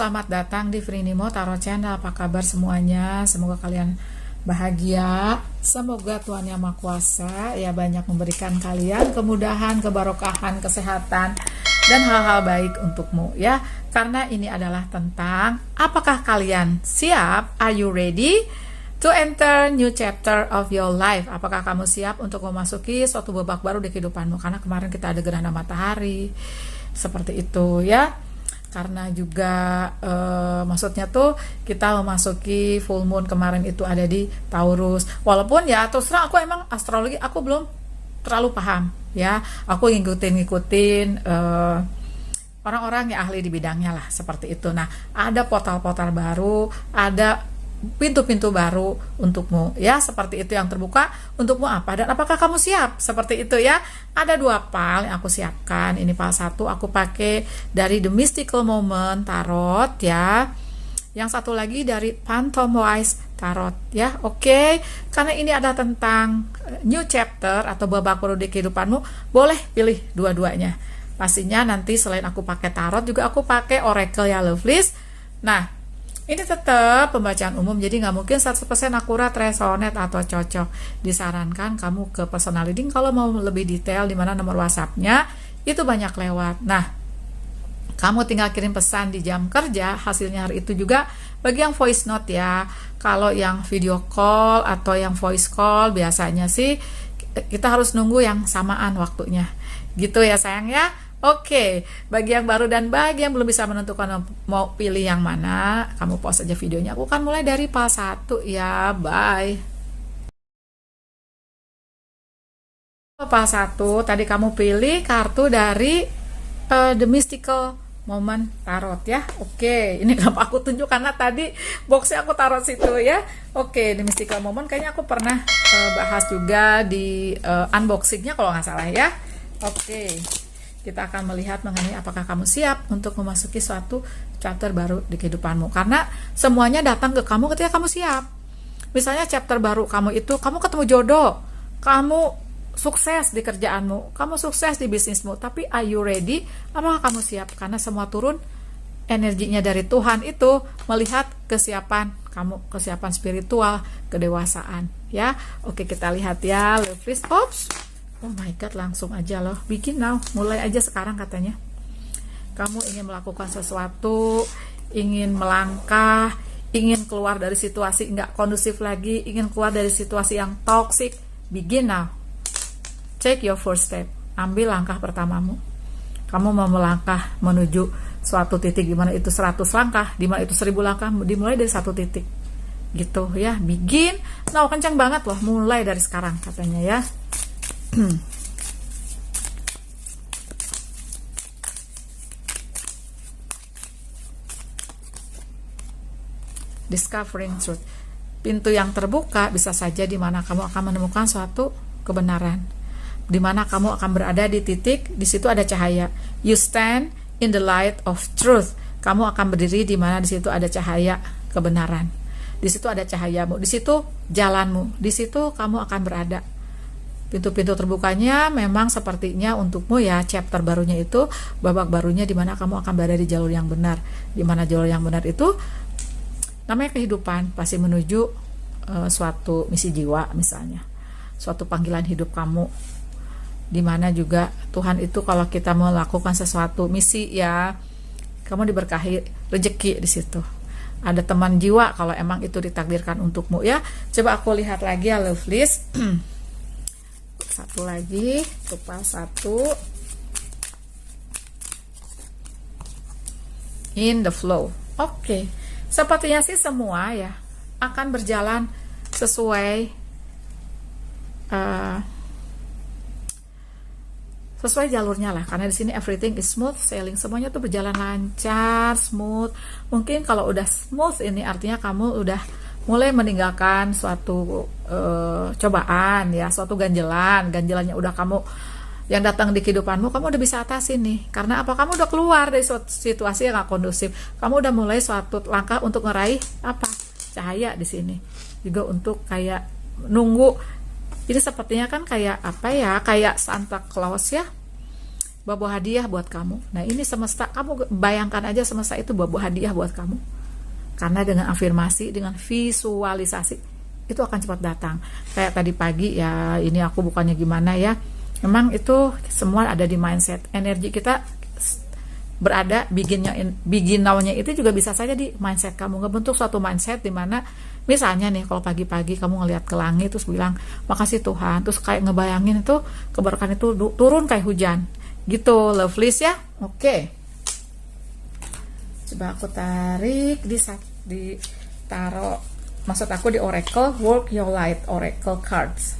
selamat datang di Frinimo Tarot Channel. Apa kabar semuanya? Semoga kalian bahagia. Semoga Tuhan Yang Maha Kuasa ya banyak memberikan kalian kemudahan, kebarokahan, kesehatan dan hal-hal baik untukmu ya. Karena ini adalah tentang apakah kalian siap? Are you ready to enter new chapter of your life? Apakah kamu siap untuk memasuki suatu babak baru di kehidupanmu? Karena kemarin kita ada gerhana matahari seperti itu ya. Karena juga maksudnya tuh kita memasuki full moon kemarin itu ada di Taurus. Walaupun ya terus terang aku emang astrologi aku belum terlalu paham ya. Aku ngikutin orang-orang yang ahli di bidangnya lah seperti itu. Nah, ada portal-portal baru, ada pintu-pintu baru untukmu ya, seperti itu yang terbuka untukmu apa dan apakah kamu siap seperti itu ya. Ada dua pal yang aku siapkan. Ini pal satu aku pakai dari The Mystical Moment Tarot ya, yang satu lagi dari Phantom Wise Tarot ya. Oke, karena ini ada tentang new chapter atau babak baru di kehidupanmu, boleh pilih dua-duanya. Pastinya nanti selain aku pakai tarot juga aku pakai oracle ya Lovelies. Nah, ini tetap pembacaan umum, jadi nggak mungkin 100% akurat, resonate, atau cocok. Disarankan kamu ke personal reading kalau mau lebih detail, di mana nomor WhatsApp-nya itu banyak lewat. Nah, kamu tinggal kirim pesan di jam kerja, hasilnya hari itu juga. Bagi yang voice note ya, kalau yang video call atau yang voice call, biasanya sih kita harus nunggu yang samaan waktunya. Gitu ya sayang ya. Oke, bagi yang baru dan bagi yang belum bisa menentukan mau pilih yang mana, kamu pause aja videonya. Aku akan mulai dari pal 1 ya, bye. Pal 1, tadi kamu pilih kartu dari The Mystical Moment Tarot ya. Oke, ini kenapa aku tunjuk karena tadi boxnya aku taruh situ ya. Oke, The Mystical Moment kayaknya aku pernah bahas juga di unboxingnya kalau nggak salah ya. Oke. Kita akan melihat mengenai apakah kamu siap untuk memasuki suatu chapter baru di kehidupanmu. Karena semuanya datang ke kamu ketika kamu siap. Misalnya chapter baru kamu itu, kamu ketemu jodoh, kamu sukses di kerjaanmu, kamu sukses di bisnismu. Tapi are you ready? Apakah kamu siap? Karena semua turun energinya dari Tuhan itu melihat kesiapan kamu, kesiapan spiritual, kedewasaan. Ya, oke kita lihat ya, Lovelies. Oops. Oh my god, langsung aja loh. Begin now, mulai aja sekarang katanya. Kamu ingin melakukan sesuatu, ingin melangkah, ingin keluar dari situasi nggak kondusif lagi, ingin keluar dari situasi yang toxic. Begin now. Take your first step. Ambil langkah pertamamu. Kamu mau melangkah menuju suatu titik, dimana itu 100 langkah, dimana itu 1000 langkah, dimulai dari satu titik. Gitu ya, begin. Nah, kencang banget loh, mulai dari sekarang katanya ya. Discovering truth. Pintu yang terbuka bisa saja di mana kamu akan menemukan suatu kebenaran, di mana kamu akan berada di titik, di situ ada cahaya. You stand in the light of truth. Kamu akan berdiri di mana di situ ada cahaya kebenaran. Di situ ada cahayamu, di situ jalanmu, di situ kamu akan berada. Pintu-pintu terbukanya memang sepertinya untukmu ya, chapter barunya itu, babak barunya di mana kamu akan berada di jalur yang benar. Di mana jalur yang benar itu namanya kehidupan, pasti menuju suatu misi jiwa misalnya. Suatu panggilan hidup kamu. Di mana juga Tuhan itu kalau kita melakukan sesuatu misi ya, kamu diberkahi rezeki di situ. Ada teman jiwa kalau emang itu ditakdirkan untukmu ya. Coba aku lihat lagi ya Lovelies. Satu lagi, pal 1. In the flow. Oke. Sepertinya sih semua ya akan berjalan sesuai sesuai jalurnya lah, karena di sini everything is smooth sailing, semuanya tuh berjalan lancar, smooth. Mungkin kalau udah smooth ini artinya kamu udah mulai meninggalkan suatu cobaan ya, suatu ganjelannya udah kamu yang datang di kehidupanmu, kamu udah bisa atasi nih. Karena apa? Kamu udah keluar dari suatu situasi yang gak kondusif. Kamu udah mulai suatu langkah untuk meraih apa? Cahaya di sini. Juga untuk kayak nunggu. Jadi sepertinya kan kayak apa ya? Kayak Santa Claus ya. bawa hadiah buat kamu. Nah ini semesta, kamu bayangkan aja semesta itu bawa hadiah buat kamu. Karena dengan afirmasi, dengan visualisasi, itu akan cepat datang. Kayak tadi pagi ya, ini aku bukannya gimana ya, memang itu semua ada di mindset. Energi kita berada, begin now-nya itu juga bisa saja di mindset kamu. Ngebentuk suatu mindset di mana misalnya nih, kalau pagi-pagi kamu ngelihat ke langit terus bilang makasih Tuhan, terus kayak ngebayangin itu keberkahan itu turun kayak hujan gitu, lovelies ya. Oke, coba aku tarik di taruh, maksud aku di Oracle Work Your Light Oracle Cards.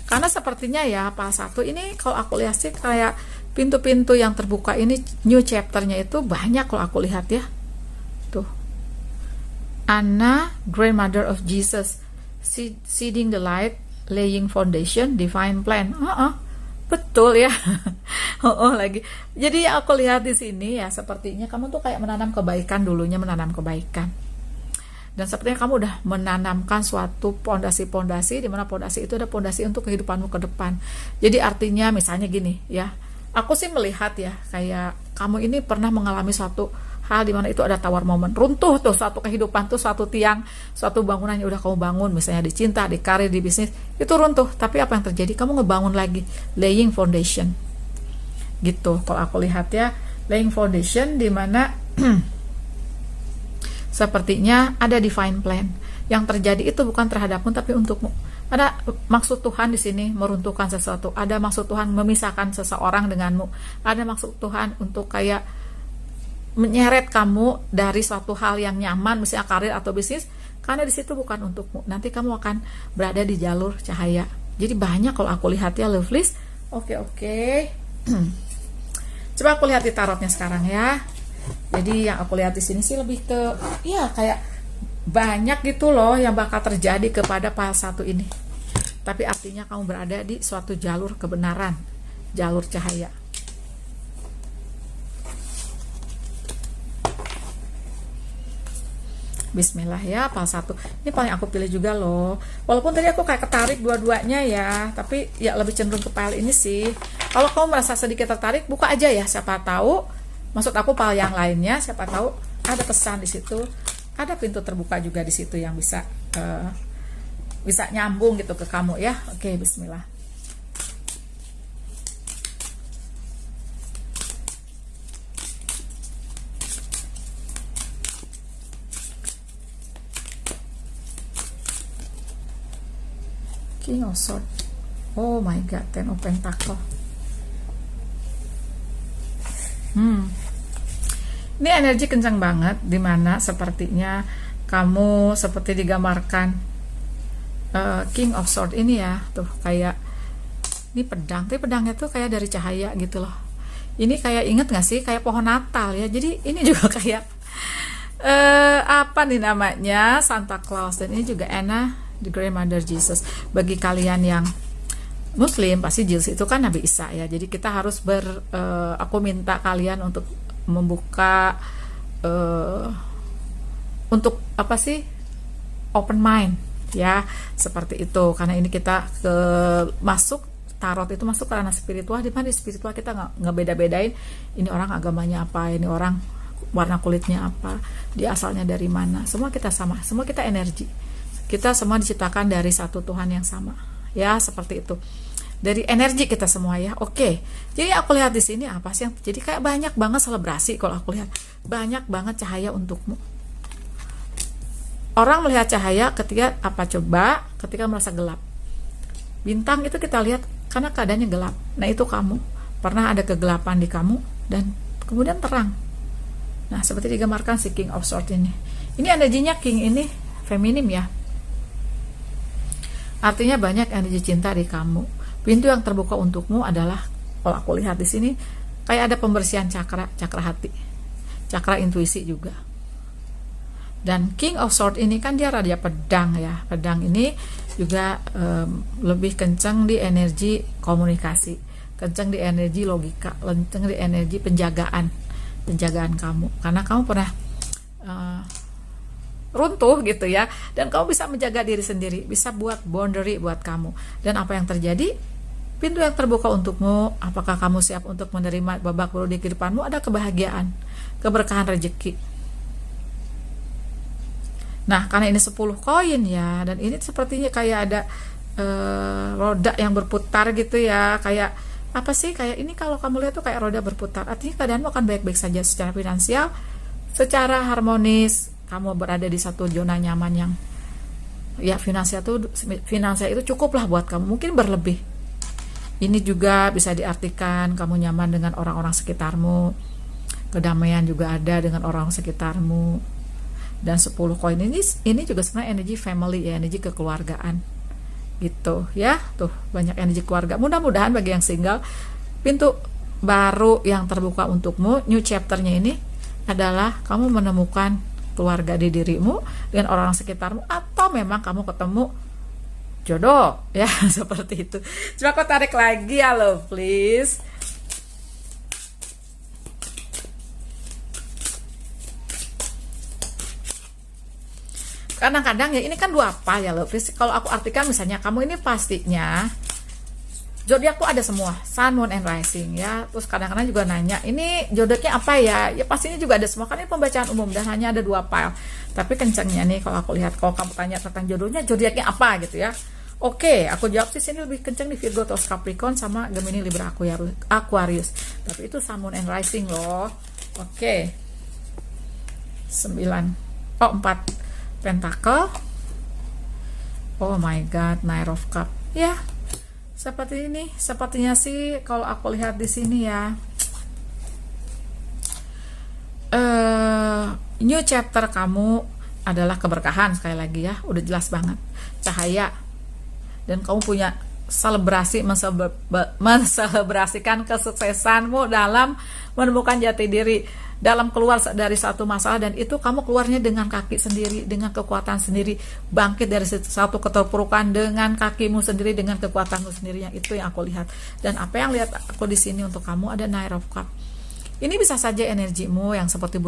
Karena sepertinya ya pas satu ini kalau aku lihat sih kayak pintu-pintu yang terbuka ini, new chapternya itu banyak kalau aku lihat ya. Tuh, Anna, grandmother of Jesus, seeding the light, laying foundation, divine plan. Betul ya. Lagi. Jadi aku lihat di sini ya, sepertinya kamu tuh kayak menanam kebaikan dulunya, menanam kebaikan. Dan sepertinya kamu udah menanamkan suatu pondasi-pondasi, di mana pondasi itu ada pondasi untuk kehidupanmu ke depan. Jadi artinya misalnya gini ya, aku sih melihat ya, kayak kamu ini pernah mengalami suatu hal di mana itu ada tawar momen, runtuh tuh suatu kehidupan tuh, suatu tiang, suatu bangunan yang udah kamu bangun, misalnya di cinta, di karir, di bisnis, itu runtuh. Tapi apa yang terjadi? Kamu ngebangun lagi, laying foundation. Gitu, kalau aku lihat ya, laying foundation di mana sepertinya ada divine plan. Yang terjadi itu bukan terhadapmu tapi untukmu. Ada maksud Tuhan di sini meruntuhkan sesuatu. Ada maksud Tuhan memisahkan seseorang denganmu. Ada maksud Tuhan untuk kayak menyeret kamu dari suatu hal yang nyaman, misalnya karir atau bisnis, karena di situ bukan untukmu. Nanti kamu akan berada di jalur cahaya. Jadi banyak kalau aku lihat ya, lovelies. Oke. Coba aku lihat di tarotnya sekarang ya. Jadi yang aku lihat di sini sih lebih ke ya kayak banyak gitu loh yang bakal terjadi kepada file satu ini. Tapi artinya kamu berada di suatu jalur kebenaran, jalur cahaya. Bismillah ya, file satu. Ini paling aku pilih juga loh. Walaupun tadi aku kayak ketarik dua-duanya ya, tapi ya lebih cenderung ke file ini sih. Kalau kamu merasa sedikit tertarik, buka aja ya, siapa tahu. Maksud aku file yang lainnya, siapa tahu ada pesan di situ, ada pintu terbuka juga di situ yang bisa nyambung gitu ke kamu ya. Oke, bismillah. King of Swords. Oh my god, Ten of Pentacles. Ini energi kencang banget, dimana sepertinya kamu seperti digambarkan King of Swords ini ya, tuh kayak ini pedang, tapi pedangnya tuh kayak dari cahaya gitu loh. Ini kayak inget gak sih kayak pohon Natal ya. Jadi ini juga kayak apa nih namanya, Santa Claus. Dan ini juga Anna, the grandmother Jesus. Bagi kalian yang Muslim pasti Jesus itu kan Nabi Isa ya. Jadi kita harus aku minta kalian untuk membuka untuk apa sih, open mind ya, seperti itu. Karena ini kita masuk tarot itu masuk ke ranah spiritual, di mana di spiritual kita nggak beda-bedain ini orang agamanya apa, ini orang warna kulitnya apa, dia asalnya dari mana. Semua kita sama, semua kita energi, kita semua diciptakan dari satu Tuhan yang sama ya, seperti itu. Dari energi kita semua ya. Oke. Jadi aku lihat di sini apa sih yang terjadi, kayak banyak banget selebrasi. Kalau aku lihat banyak banget cahaya untukmu. Orang melihat cahaya ketika apa coba? Ketika merasa gelap. Bintang itu kita lihat karena keadaannya gelap. Nah, itu kamu. Pernah ada kegelapan di kamu dan kemudian terang. Nah, seperti digambarkan si King of Swords ini. Ini energinya King ini feminim ya. Artinya banyak energi cinta di kamu. Pintu yang terbuka untukmu adalah, kalau aku lihat di sini kayak ada pembersihan cakra hati, cakra intuisi juga. Dan King of Swords ini kan dia raja pedang ya. Pedang ini juga lebih kencang di energi komunikasi, kencang di energi logika, kencang di energi penjagaan kamu. Karena kamu pernah runtuh gitu ya, dan kamu bisa menjaga diri sendiri, bisa buat boundary buat kamu. Dan apa yang terjadi? Pintu yang terbuka untukmu. Apakah kamu siap untuk menerima babak baru di kehidupanmu? Ada kebahagiaan, keberkahan rezeki. Nah, karena ini 10 koin ya, dan ini sepertinya kayak ada roda yang berputar gitu ya, kayak apa sih, kayak ini kalau kamu lihat tuh kayak roda berputar, artinya keadaanmu akan baik-baik saja secara finansial, secara harmonis. Kamu berada di satu zona nyaman yang ya finansial itu cukuplah buat kamu, mungkin berlebih. Ini juga bisa diartikan kamu nyaman dengan orang-orang sekitarmu, kedamaian juga ada dengan orang sekitarmu. Dan 10 koin ini juga sebenarnya energi family ya, energi kekeluargaan gitu ya. Tuh banyak energi keluarga. Mudah-mudahan bagi yang single, pintu baru yang terbuka untukmu, new chapternya ini adalah kamu menemukan keluarga di dirimu dengan orang sekitarmu, atau memang kamu ketemu jodoh ya. Seperti itu. Coba aku tarik lagi ya lo, please. Kadang-kadang ya ini kan dua apa ya lo, please. Kalau aku artikan misalnya kamu ini pastinya zodiakku ada semua, Sun, Moon, and Rising ya. Terus kadang-kadang juga nanya, ini zodiaknya apa ya? Ya pastinya juga ada semua, kan ini pembacaan umum dan hanya ada 2 file. Tapi kencengnya nih kalau aku lihat, kalau kamu tanya tentang jodohnya, zodiaknya apa gitu ya. Oke, aku jawab sih sini lebih kenceng di Virgo, Taurus, Capricorn sama Gemini, Libra, Aquarius. Tapi itu Sun, Moon, and Rising loh. Oke. 4 Pentacle. Oh my god, Knight of Cup. Ya, seperti ini. Sepertinya sih kalau aku lihat di sini ya. New chapter kamu adalah keberkahan, sekali lagi ya. Udah jelas banget. Cahaya. Dan kamu punya menselebrasikan kesuksesanmu dalam menemukan jati diri, dalam keluar dari satu masalah, dan itu kamu keluarnya dengan kaki sendiri, dengan kekuatan sendiri, bangkit dari satu keterpurukan dengan kakimu sendiri, dengan kekuatanmu sendiri. Yang itu yang aku lihat. Dan apa yang lihat aku di sini untuk kamu ada Knight of Cup. Ini bisa saja energimu yang seperti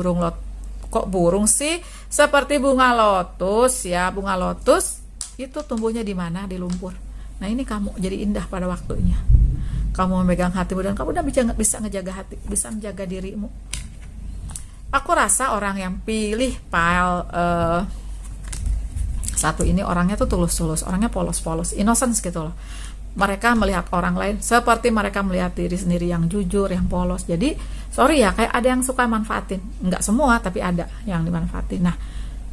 kok burung sih? Seperti bunga lotus ya. Bunga lotus itu tumbuhnya di mana? Di lumpur. Nah, ini kamu jadi indah pada waktunya. Kamu memegang hatimu dan kamu udah bisa ngejaga hati, bisa menjaga dirimu. Aku rasa orang yang pilih file satu ini orangnya tuh tulus-tulus, orangnya polos-polos, innocence gitu loh. Mereka melihat orang lain seperti mereka melihat diri sendiri, yang jujur, yang polos. Jadi sorry ya, kayak ada yang suka manfaatin. Enggak semua, tapi ada yang dimanfaatin. Nah,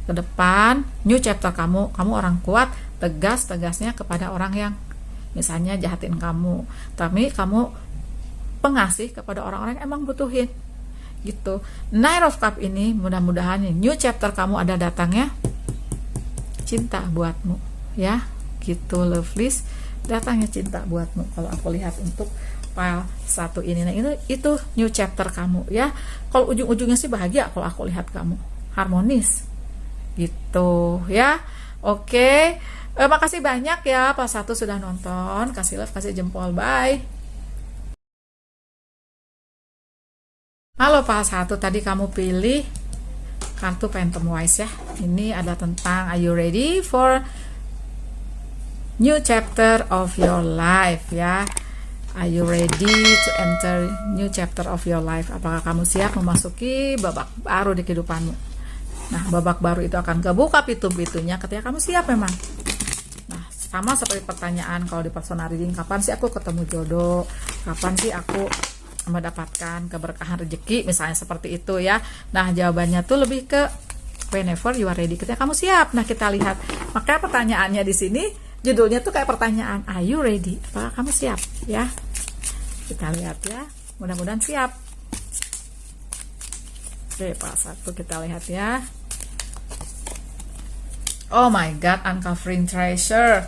ke depan new chapter kamu orang kuat, tegasnya kepada orang yang misalnya jahatin kamu, tapi kamu pengasih kepada orang-orang yang emang butuhin gitu. Knight of Cup ini mudah-mudahan new chapter kamu ada datangnya cinta buatmu ya, gitu lovelies, datangnya cinta buatmu kalau aku lihat untuk file satu ini. Nah, itu new chapter kamu ya. Kalau ujung-ujungnya sih bahagia kalau aku lihat kamu, harmonis gitu ya. Oke. Makasih banyak ya Pak Satu sudah nonton, kasih love, kasih jempol, bye. Halo Pak Satu, tadi kamu pilih kartu Phantom Wise ya. Ini adalah tentang are you ready for new chapter of your life ya. Are you ready to enter new chapter of your life? Apakah kamu siap memasuki babak baru di kehidupanmu? Nah, babak baru itu akan kebuka pintu-pintunya ketika kamu siap memang. Nah, sama seperti pertanyaan kalau di personal reading, kapan sih aku ketemu jodoh? Kapan sih aku mendapatkan keberkahan rezeki, misalnya seperti itu ya. Nah, jawabannya tuh lebih ke whenever you are ready, ketika kamu siap. Nah, kita lihat. Makanya pertanyaannya di sini judulnya tuh kayak pertanyaan, are you ready? Apakah kamu siap ya? Kita lihat ya. Mudah-mudahan siap. Oke, Pak Satu kita lihat ya. Oh my god, uncovering treasure.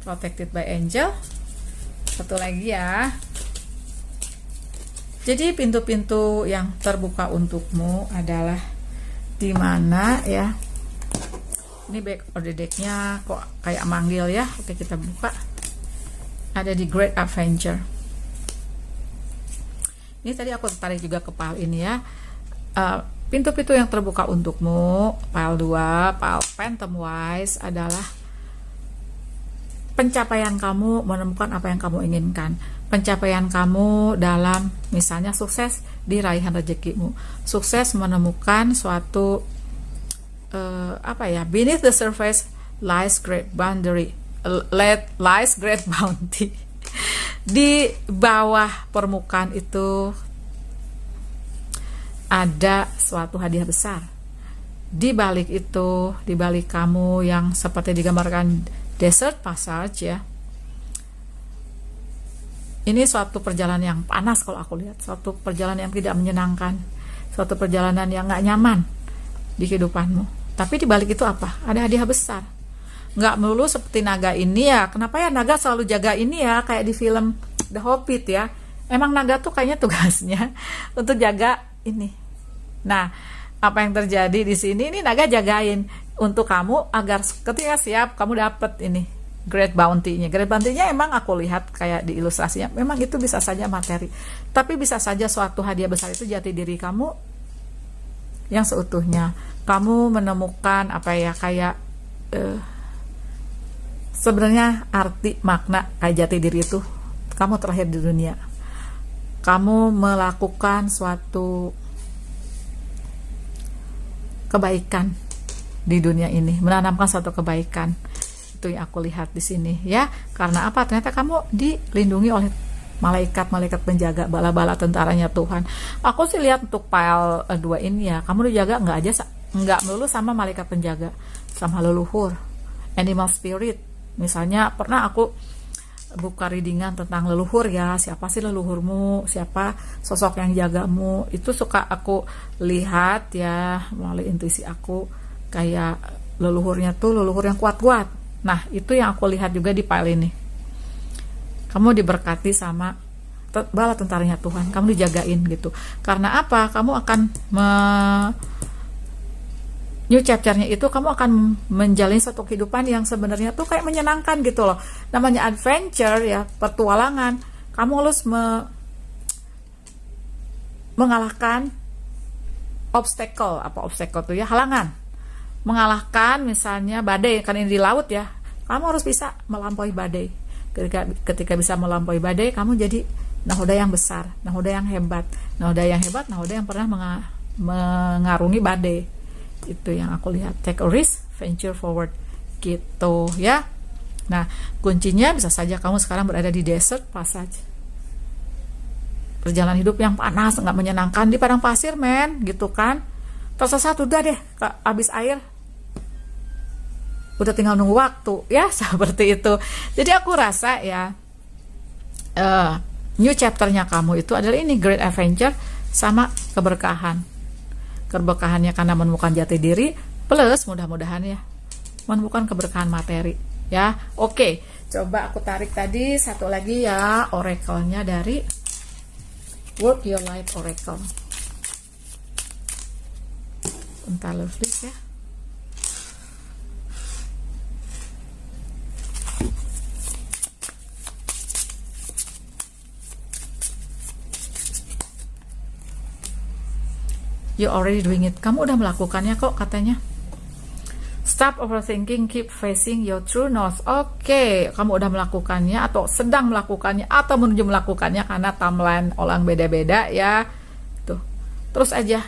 Protected by angel. Satu lagi ya. Jadi pintu-pintu yang terbuka untukmu adalah di mana ya? Ini back of the deck-nya kok kayak manggil ya. Oke, kita buka. Ada di Great Adventure. Ini tadi aku tertarik juga ke file ini ya. pintu-pintu yang terbuka untukmu. Pile 2, pile Phantom Wise adalah pencapaian kamu, menemukan apa yang kamu inginkan. Pencapaian kamu dalam misalnya sukses di raihan rezekimu, sukses menemukan suatu beneath the surface lies great boundary, lies great bounty. Di bawah permukaan itu ada suatu hadiah besar. Di balik itu, di balik kamu yang seperti digambarkan desert passage ya, ini suatu perjalanan yang panas kalau aku lihat, suatu perjalanan yang tidak menyenangkan, suatu perjalanan yang gak nyaman di kehidupanmu. Tapi di balik itu apa? Ada hadiah besar. Nggak melulu seperti naga ini ya. Kenapa ya naga selalu jaga ini ya, kayak di film The Hobbit ya. Emang naga tuh kayaknya tugasnya untuk jaga ini. Nah, apa yang terjadi di sini, ini naga jagain untuk kamu agar ketika siap kamu dapet ini great bounty-nya. Great bounty-nya emang aku lihat kayak di ilustrasinya, memang itu bisa saja materi, tapi bisa saja suatu hadiah besar itu jati diri kamu yang seutuhnya. Kamu menemukan kayak sebenarnya arti makna kayak jati diri itu kamu terlahir di dunia. Kamu melakukan suatu kebaikan di dunia ini, menanamkan suatu kebaikan. Itu yang aku lihat di sini ya. Karena apa? Ternyata kamu dilindungi oleh malaikat-malaikat penjaga, bala-bala tentaranya Tuhan. Aku sih lihat untuk pile 2 ini ya, kamu dijaga nggak melulu sama malaikat penjaga, sama leluhur, animal spirit. Misalnya pernah aku buka readingan tentang leluhur ya, siapa sih leluhurmu, siapa sosok yang jagamu, itu suka aku lihat ya melalui intuisi aku, kayak leluhurnya tuh leluhur yang kuat-kuat. Nah, itu yang aku lihat juga di file ini. Kamu diberkati sama bala tentaranya Tuhan, kamu dijagain gitu. Karena apa? Kamu akan new chapter-nya itu kamu akan menjalani suatu kehidupan yang sebenarnya tuh kayak menyenangkan gitu loh. Namanya adventure ya, petualangan. Kamu harus mengalahkan obstacle. Apa obstacle tuh ya? Halangan. Mengalahkan misalnya badai, kan ini di laut ya. Kamu harus bisa melampaui badai. Ketika bisa melampaui badai, kamu jadi nahoda yang besar, nahoda yang hebat, nahoda yang pernah mengarungi badai. Itu yang aku lihat. Take a risk, venture forward gitu ya. Nah, kuncinya bisa saja kamu sekarang berada di desert passage, perjalanan hidup yang panas, nggak menyenangkan di padang pasir gitu kan. Tersesat udah deh habis air, udah tinggal nunggu waktu ya, seperti itu. Jadi aku rasa ya new chapternya kamu itu adalah ini great adventure sama keberkahan. Keberkahannya karena menemukan jati diri, plus mudah-mudahan ya menemukan keberkahan materi ya. Oke, coba aku tarik tadi satu lagi ya, oracle-nya dari Work Your Life Oracle. Bentar lovelies ya. You already doing it. Kamu udah melakukannya kok katanya. Stop overthinking, keep facing your true north. Oke, kamu udah melakukannya atau sedang melakukannya atau menuju melakukannya, karena timeline orang beda-beda ya. Tuh. Terus aja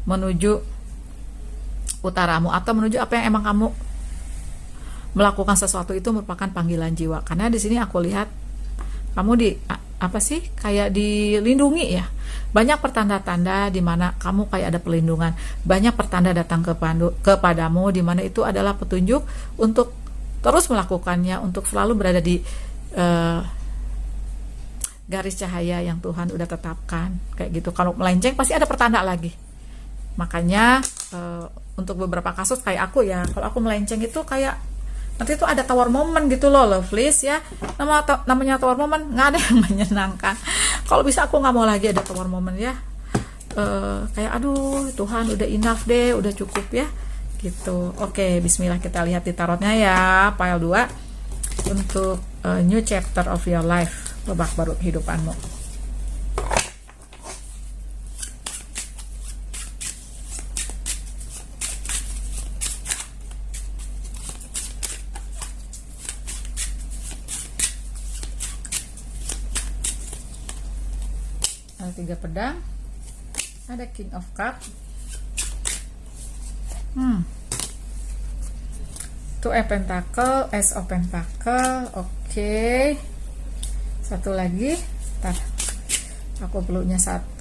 menuju utaramu atau menuju apa yang emang kamu melakukan. Sesuatu itu merupakan panggilan jiwa. Karena di sini aku lihat kamu kayak dilindungi ya. Banyak pertanda-tanda di mana kamu kayak ada perlindungan. Banyak pertanda datang kepadamu di mana itu adalah petunjuk untuk terus melakukannya, untuk selalu berada di garis cahaya yang Tuhan udah tetapkan. Kayak gitu. Kalau melenceng pasti ada pertanda lagi. Makanya untuk beberapa kasus kayak aku ya, kalau aku melenceng itu kayak nanti itu ada tawar momen gitu loh, lovelies ya. Namanya tawar momen, nggak ada yang menyenangkan. Kalau bisa aku nggak mau lagi ada tawar momen ya. Kayak aduh Tuhan udah enough deh, udah cukup ya gitu. Oke, bismillah, kita lihat di tarotnya ya, pile 2 untuk new chapter of your life, babak baru kehidupanmu. ada 3 pedang, ada King of Cup, 2 Pentacle, Ace of Pentacle. Oke. Satu lagi. Ntar aku perlunya 1.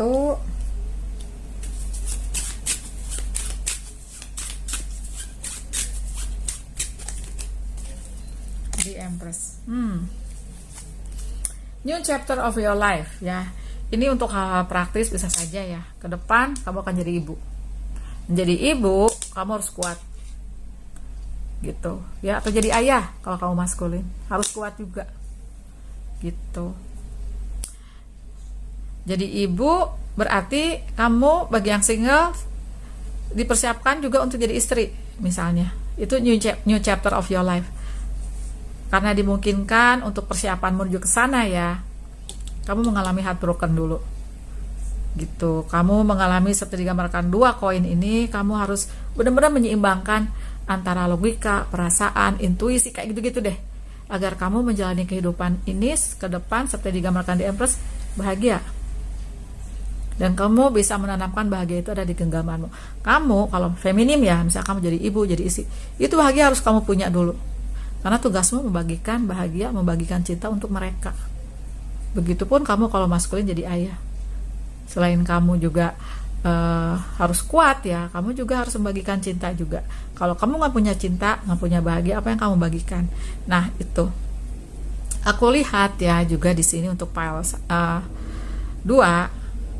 The Empress. New chapter of your life ya. Ini untuk hal-hal praktis bisa saja ya. Ke depan kamu akan jadi ibu. Menjadi ibu, kamu harus kuat. Gitu. Ya, atau jadi ayah kalau kamu maskulin. Harus kuat juga. Gitu. Jadi ibu berarti kamu bagi yang single dipersiapkan juga untuk jadi istri misalnya. Itu new chapter of your life. Karena dimungkinkan untuk persiapan menuju ke sana ya. Kamu mengalami heartbroken dulu. Gitu. Kamu mengalami seperti digambarkan 2 koin ini, kamu harus benar-benar menyeimbangkan antara logika, perasaan, intuisi kayak gitu-gitu deh. Agar kamu menjalani kehidupan ini ke depan seperti digambarkan di Empress bahagia. Dan kamu bisa menanamkan bahagia itu ada di genggamanmu. Kamu kalau feminim ya, misalnya kamu jadi ibu, jadi istri, itu bahagia harus kamu punya dulu. Karena tugasmu membagikan bahagia, membagikan cinta untuk mereka. Begitupun kamu kalau maskulin jadi ayah. Selain kamu juga harus kuat ya, kamu juga harus membagikan cinta juga. Kalau kamu nggak punya cinta, nggak punya bahagia, apa yang kamu bagikan? Nah itu, aku lihat ya juga di sini untuk pile 2,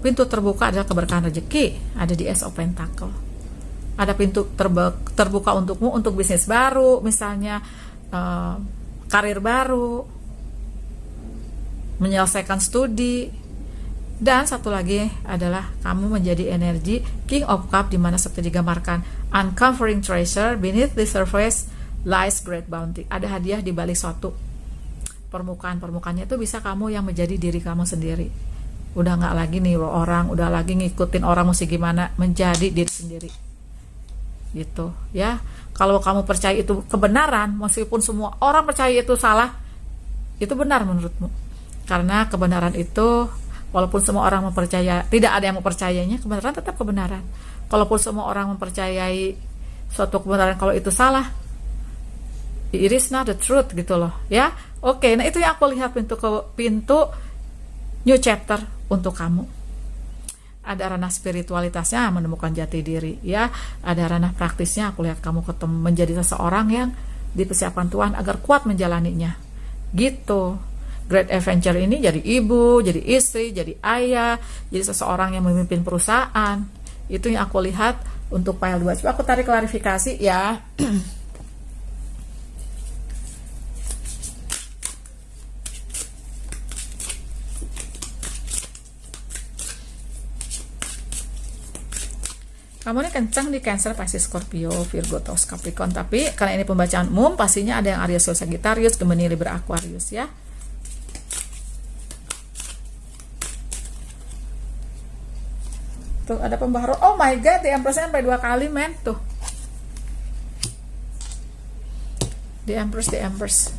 pintu terbuka adalah keberkahan rezeki, ada di Ace of Pentacle. Ada pintu terbuka untukmu untuk bisnis baru, misalnya karir baru, menyelesaikan studi. Dan satu lagi adalah kamu menjadi energi King of Cup, di mana seperti digambarkan uncovering treasure beneath the surface lies great bounty. Ada hadiah di balik suatu permukaannya itu bisa kamu yang menjadi diri kamu sendiri. Udah nggak lagi nih orang, udah lagi ngikutin orang mesti gimana, menjadi diri sendiri. Gitu ya. Kalau kamu percaya itu kebenaran, meskipun semua orang percaya itu salah, itu benar menurutmu. Karena kebenaran itu, walaupun semua orang mempercaya, tidak ada yang mempercayainya, kebenaran tetap kebenaran. Kalaupun semua orang mempercayai suatu kebenaran, kalau itu salah, it is not the truth gitu loh ya. Oke, nah itu yang aku lihat pintu new chapter untuk kamu. Ada ranah spiritualitasnya, menemukan jati diri ya. Ada ranah praktisnya, aku lihat kamu ketemu menjadi seseorang yang dipersiapkan Tuhan agar kuat menjalaninya. Gitu. Great adventure ini jadi ibu, jadi istri, jadi ayah, jadi seseorang yang memimpin perusahaan. Itu yang aku lihat untuk pile 2. Coba aku tarik klarifikasi ya. Kamu ini kencang di Cancer, Pisces, Scorpio, Virgo, Taurus, Capricorn. Tapi karena ini pembacaan umum, pastinya ada yang Aries, Sagittarius, Gemini, Libra, Aquarius ya. Tuh ada pembaharuan. Oh my god, di Empress sampai 2 kali men tuh. Di Empress.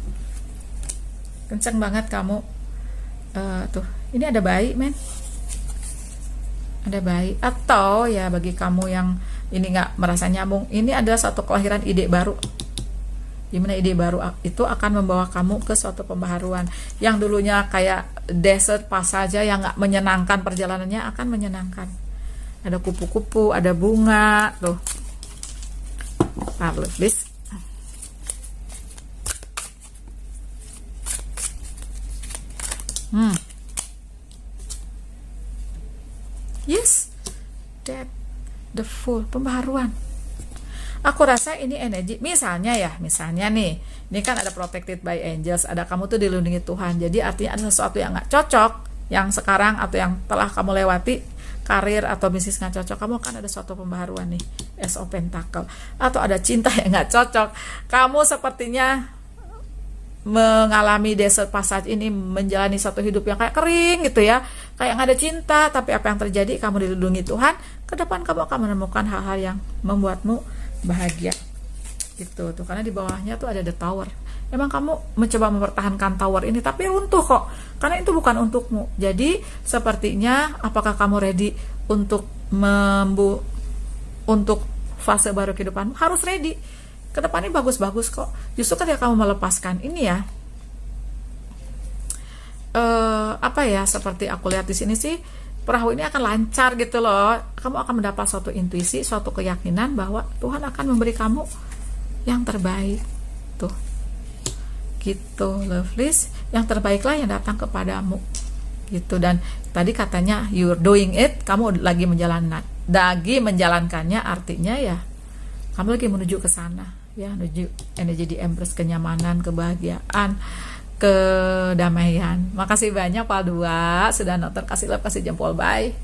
Kencang banget kamu. Tuh, ini ada bayi men. Ada bayi. Atau ya bagi kamu yang ini nggak merasa nyambung, ini adalah satu kelahiran ide baru. Gimana ide baru itu akan membawa kamu ke suatu pembaharuan. Yang dulunya kayak desert pas saja yang nggak menyenangkan, perjalanannya akan menyenangkan. Ada kupu-kupu, ada bunga tuh. Please. Yes, that the full pembaharuan. Aku rasa ini energi, misalnya nih, ini kan ada protected by angels, ada kamu tuh dilindungi Tuhan. Jadi artinya ada sesuatu yang nggak cocok, yang sekarang atau yang telah kamu lewati, karir atau bisnis nggak cocok, kamu akan ada suatu pembaharuan nih, Ace of Pentacle. Atau ada cinta yang nggak cocok, kamu sepertinya mengalami desert passage ini, menjalani satu hidup yang kayak kering gitu ya, kayak nggak ada cinta. Tapi apa yang terjadi, kamu dilindungi Tuhan, ke depan kamu akan menemukan hal-hal yang membuatmu bahagia gitu tuh. Karena di bawahnya tuh ada the tower, emang kamu mencoba mempertahankan tower ini tapi runtuh kok, karena itu bukan untukmu. Jadi sepertinya apakah kamu ready untuk untuk fase baru kehidupanmu? Harus ready. Kedepannya bagus-bagus kok. Justru ketika kamu melepaskan ini ya, apa ya, seperti aku lihat di sini sih, perahu ini akan lancar gitu loh. Kamu akan mendapat suatu intuisi, suatu keyakinan bahwa Tuhan akan memberi kamu yang terbaik tuh, gitu lovelies. Yang terbaiklah yang datang kepadamu gitu. Dan tadi katanya you're doing it, kamu lagi menjalankannya, artinya ya kamu lagi menuju ke sana ya, menuju energi di Empress, kenyamanan, kebahagiaan, kedamaian. Makasih banyak Pak Dua sudah nonton, kasih love, kasih jempol, bye.